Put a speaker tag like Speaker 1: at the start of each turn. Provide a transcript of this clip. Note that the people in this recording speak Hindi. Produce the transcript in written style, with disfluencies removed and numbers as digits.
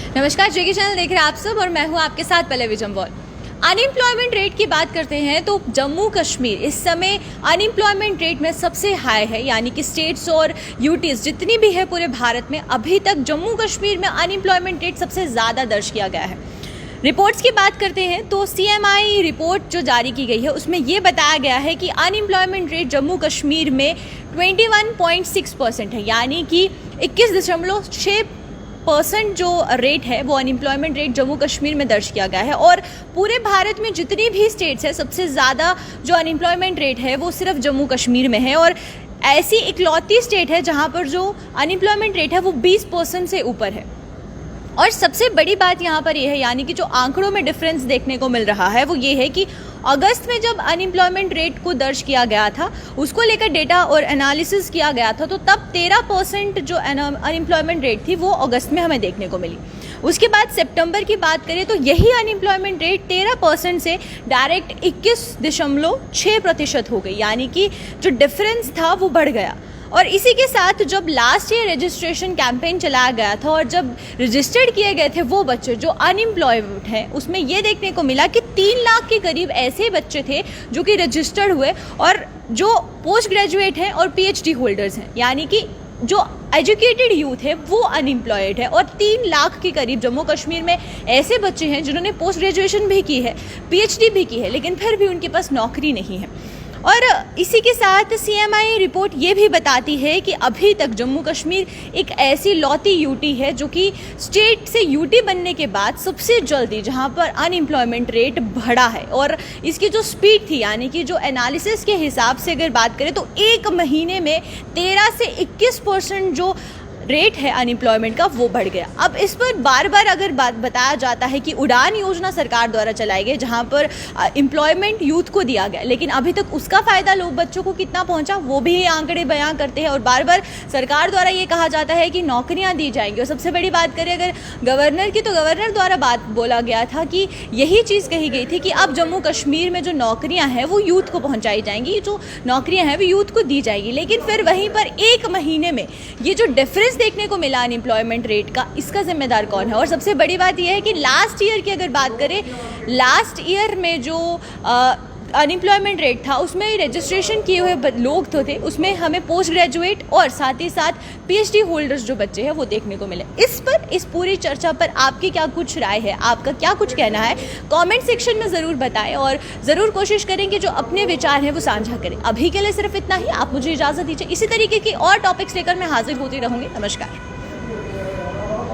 Speaker 1: नमस्कार, जेके चैनल देख रहे हैं आप सब और मैं हूं आपके साथ पल्लवी जम्वाल। अनएम्प्लॉयमेंट रेट की बात करते हैं तो जम्मू कश्मीर इस समय अनएम्प्लॉयमेंट रेट में सबसे हाई है, यानी कि स्टेट्स और यूटीज जितनी भी है पूरे भारत में, अभी तक जम्मू कश्मीर में अनएम्प्लॉयमेंट रेट सबसे ज़्यादा दर्ज किया गया है। रिपोर्ट्स की बात करते हैं तो CMI रिपोर्ट जो जारी की गई है उसमें ये बताया गया है कि अनएम्प्लॉयमेंट रेट जम्मू कश्मीर में 21.6% है, यानी कि 21.6% जो रेट है वो अनएम्प्लॉयमेंट रेट जम्मू कश्मीर में दर्ज किया गया है। और पूरे भारत में जितनी भी स्टेट्स है सबसे ज़्यादा जो अनएम्प्लॉयमेंट रेट है वो सिर्फ जम्मू कश्मीर में है, और ऐसी इकलौती स्टेट है जहाँ पर जो अनएम्प्लॉयमेंट रेट है वो 20% से ऊपर है। और सबसे बड़ी बात यहाँ पर यह है, यानी कि जो आंकड़ों में डिफरेंस देखने को मिल रहा है वो ये है कि अगस्त में जब अनएम्प्लॉयमेंट रेट को दर्ज किया गया था, उसको लेकर डेटा और एनालिसिस किया गया था, तो तब 13% जो अनएम्प्लॉयमेंट रेट थी वो अगस्त में हमें देखने को मिली। उसके बाद सितंबर की बात करें तो यही अनएम्प्लॉयमेंट रेट 13% से डायरेक्ट 21.6% हो गई, यानी कि जो डिफरेंस था वो बढ़ गया। और इसी के साथ जब लास्ट ईयर रजिस्ट्रेशन कैंपेन चलाया गया था और जब रजिस्टर्ड किए गए थे वो बच्चे जो अनएम्प्लॉयड हैं, उसमें ये देखने को मिला कि 3 लाख के करीब ऐसे बच्चे थे जो कि रजिस्टर्ड हुए और जो पोस्ट ग्रेजुएट हैं और PhD होल्डर्स हैं, यानी कि जो एजुकेटेड यूथ है वो अनएम्प्लॉयड है। और 3 लाख के करीब जम्मू कश्मीर में ऐसे बच्चे हैं जिन्होंने पोस्ट ग्रेजुएशन भी की है, PhD भी की है, लेकिन फिर भी उनके पास नौकरी नहीं है। और इसी के साथ CMI रिपोर्ट ये भी बताती है कि अभी तक जम्मू कश्मीर एक ऐसी लौती यूटी है जो कि स्टेट से यूटी बनने के बाद सबसे जल्दी जहां पर अनएम्प्लॉयमेंट रेट बढ़ा है। और इसकी जो स्पीड थी, यानी कि जो एनालिसिस के हिसाब से अगर बात करें तो एक महीने में 13 से 21% जो रेट है अनएम्प्लॉयमेंट का वो बढ़ गया। अब इस पर बार बार अगर बात बताया जाता है कि उड़ान योजना सरकार द्वारा चलाई गई जहां पर एम्प्लॉयमेंट यूथ को दिया गया, लेकिन अभी तक उसका फ़ायदा लोग बच्चों को कितना पहुंचा वो भी ये आंकड़े बयां करते हैं। और बार बार सरकार द्वारा ये कहा जाता है कि नौकरियां दी जाएंगी। और सबसे बड़ी बात करें अगर गवर्नर की, तो गवर्नर द्वारा बात बोला गया था कि यही चीज़ कही गई थी कि अब जम्मू कश्मीर में जो नौकरियाँ हैं वो यूथ को पहुँचाई जाएंगी, जो नौकरियाँ हैं वो यूथ को दी जाएगी। लेकिन फिर वहीं पर एक महीने में ये जो डिफरेंस देखने को मिला अनएम्प्लॉयमेंट रेट का, इसका जिम्मेदार कौन है? और सबसे बड़ी बात यह है कि लास्ट ईयर की अगर बात करें, लास्ट ईयर में जो अनएम्प्लॉयमेंट रेट था उसमें रजिस्ट्रेशन किए हुए लोग तो थे, उसमें हमें पोस्ट ग्रेजुएट और साथ ही साथ PhD होल्डर्स जो बच्चे हैं वो देखने को मिले। इस पर, इस पूरी चर्चा पर आपकी क्या कुछ राय है, आपका क्या कुछ कहना है, कमेंट सेक्शन में ज़रूर बताएं और ज़रूर कोशिश करें कि जो अपने विचार हैं वो साझा करें। अभी के लिए सिर्फ इतना ही, आप मुझे इजाज़त दीजिए। इसी तरीके की और टॉपिक्स लेकर मैं हाजिर होती रहूँगी। नमस्कार।